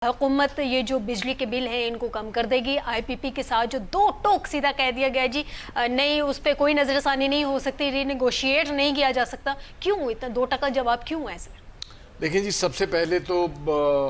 حکومت یہ جو بجلی کے بل ہیں ان کو کم کر دے گی. آئی پی پی کے ساتھ جو دو ٹوک سیدھا کہہ دیا گیا جی نہیں اس پہ کوئی نظر ثانی نہیں ہو سکتی, ری نیگوشیٹ نہیں کیا جا سکتا. کیوں اتنا 2% جواب کیوں ہے سر؟ دیکھیں جی, سب سے پہلے تو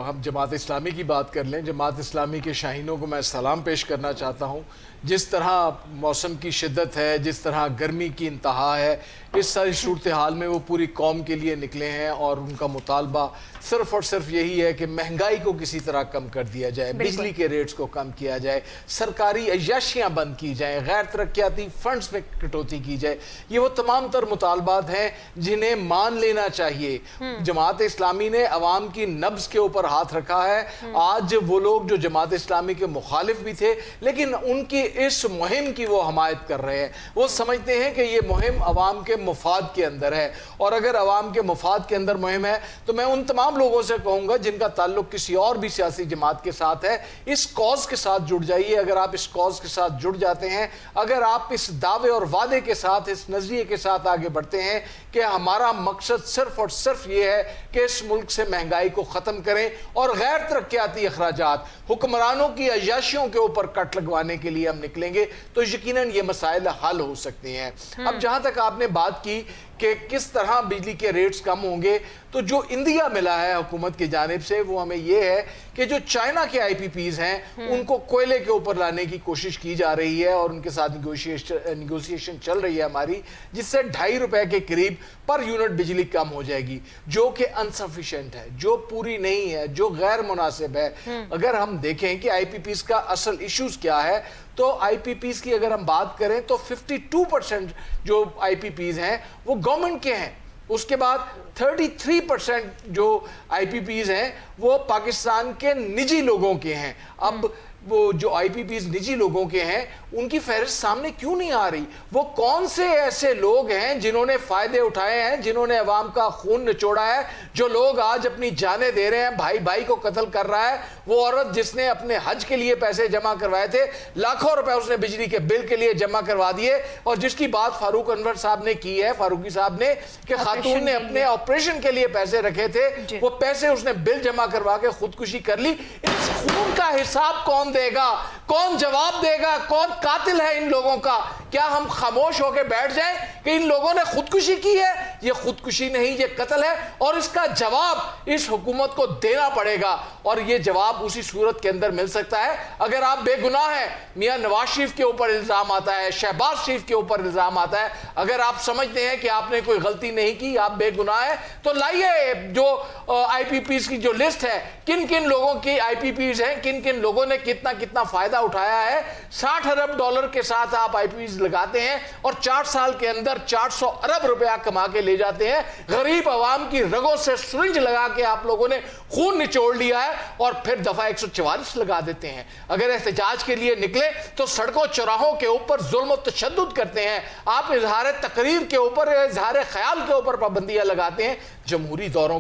ہم جماعت اسلامی کی بات کر لیں. جماعت اسلامی کے شاہینوں کو میں سلام پیش کرنا چاہتا ہوں. جس طرح موسم کی شدت ہے, جس طرح گرمی کی انتہا ہے, اس ساری صورتحال میں وہ پوری قوم کے لیے نکلے ہیں اور ان کا مطالبہ صرف اور صرف یہی ہے کہ مہنگائی کو کسی طرح کم کر دیا جائے, بجلی کے ریٹس کو کم کیا جائے, سرکاری عیاشیاں بند کی جائیں, غیر ترقیاتی فنڈز میں کٹوتی کی جائے. یہ وہ تمام تر مطالبات ہیں جنہیں مان لینا چاہیے. جماعت اسلامی نے عوام کی نبض کے اوپر ہاتھ رکھا ہے. آج وہ لوگ جو جماعت اسلامی کے مخالف بھی تھے لیکن ان کی اس مہم کی وہ حمایت کر رہے ہیں. وہ سمجھتے ہیں کہ یہ مہم عوام کے مفاد کے اندر ہے, اور اگر عوام کے مفاد کے اندر مہم ہے تو میں ان تمام لوگوں سے کہوں گا جن کا تعلق کسی اور بھی سیاسی جماعت کے ساتھ ہے, اس کاز کے ساتھ جڑ جائیے. اگر آپ اس کاز کے ساتھ جڑ جاتے ہیں, اگر آپ اس دعوے اور وعدے کے ساتھ, اس نظریے کے ساتھ آگے بڑھتے ہیں کہ ہمارا مقصد صرف اور صرف یہ ہے کہ اس ملک سے مہنگائی کو ختم کریں اور غیر ترقیاتی اخراجات, حکمرانوں کی عیاشیوں کے اوپر کٹ لگوانے کے لیے ہم نکلیں گے, تو یقیناً یہ مسائل حل ہو سکتے ہیں. اب جہاں تک آپ نے بات کی کہ کس طرح بجلی کے ریٹس کم ہوں گے, تو جو اندیا ملا ہے حکومت کی جانب سے وہ ہمیں یہ ہے کہ جو چائنا کے آئی پی پیز ہیں ان کو کوئلے کے اوپر لانے کی کوشش کی جا رہی ہے, اور ان کے ساتھ نیگوشیشن چل رہی ہے ہماری, جس سے ₹2.5 کے قریب پر یونٹ بجلی کم ہو جائے گی, جو کہ انسفیشینٹ ہے, جو پوری نہیں ہے, جو غیر مناسب ہے. اگر ہم دیکھیں کہ آئی پی پیز کا اصل ایشوز کیا ہے, تو آئی پی پیز کی اگر ہم بات کریں تو 52% جو آئی پی پیز ہیں وہ گورنمنٹ کے ہیں. اس کے بعد 33% جو آئی پی پیز ہیں وہ پاکستان کے نجی لوگوں کے ہیں. اب وہ جو آئی پی پیز نجی لوگوں کے ہیں ان کی فہرست سامنے کیوں نہیں آ رہی؟ وہ کون سے ایسے لوگ ہیں جنہوں نے فائدے اٹھائے ہیں, جنہوں نے عوام کا خون نچوڑا ہے, جو لوگ آج اپنی جانیں دے رہے ہیں, بھائی بھائی کو قتل کر رہا ہے. وہ عورت جس نے اپنے حج کے لیے پیسے جمع کروائے تھے, لاکھوں روپے اس نے بجلی کے بل کے لیے جمع کروا دیے, اور جس کی بات فاروق انور صاحب نے کی ہے, فاروقی صاحب نے, کہ خاتون نے اپنے آپریشن کے لیے پیسے رکھے تھے, وہ پیسے اس نے بل جمع کروا کے خودکشی کر لی. اس خون کا حساب کون دے گا؟ کون جواب دے گا؟ کون قاتل ہے ان لوگوں کا؟ کیا ہم خاموش ہو کے بیٹھ جائیں کہ ان لوگوں نے خودکشی کی ہے؟ یہ خودکشی نہیں, یہ قتل ہے, اور اس کا جواب اس حکومت کو دینا پڑے گا. اور یہ جواب اسی صورت کے اندر مل سکتا ہے اگر آپ بے گناہ ہیں. میاں نواز شریف کے اوپر الزام آتا ہے, شہباز شریف کے اوپر الزام آتا ہے. اگر آپ سمجھتے ہیں کہ آپ نے کوئی غلطی نہیں کی, آپ بے گناہ ہیں, تو لائیے جو آئی پی پیز کی جو لسٹ ہے, کن کن لوگوں کی آئی پی پیز ہیں, کن کن لوگوں نے کتنا کتنا فائدہ اٹھایا ہے. $60 ارب کے ساتھ آپ آئی پی پیز لگاتے ہیں اور 4 سال کے اندر $400 ارب کما کے لے جاتے ہیں. غریب عوام کی رگوں سے سرنج لگا کے آپ لوگوں نے خون نچوڑ لیا ہے, اور پھر دفعہ 144 لگا دیتے ہیں. اگر احتجاج کے لیے نکلے تو سڑکوں چوراہوں کے اوپر ظلم و تشدد کرتے ہیں. آپ اظہار تقریر کے اوپر, اظہار خیال کے اوپر پابندیاں لگاتے ہیں. جمہوری دور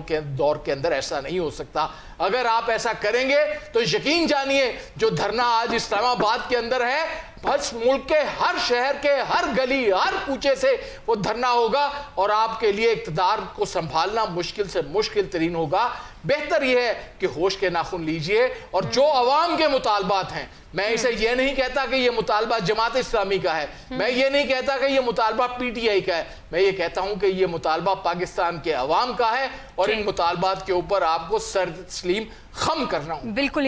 کے اندر ایسا نہیں ہو سکتا. اگر آپ ایسا کریں گے تو یقین جانیے جو دھرنا آج اسلام آباد کے اندر ہے, بس ملک کے ہر شہر کے ہر گلی ہر کوچے سے وہ دھرنا ہوگا, اور آپ کے لیے اقتدار کو سنبھالنا مشکل سے مشکل ترین ہوگا. بہتر یہ ہے کہ ہوش کے ناخن لیجئے, اور جو عوام کے مطالبات ہیں, میں اسے یہ نہیں کہتا کہ یہ مطالبہ جماعت اسلامی کا ہے, میں یہ نہیں کہتا کہ یہ مطالبہ پی ٹی آئی کا ہے, میں یہ کہتا ہوں کہ یہ مطالبہ پاکستان کے عوام کا ہے, اور ان مطالبات کے اوپر آپ کو سر تسلیم خم کرنا ہوں. بالکل.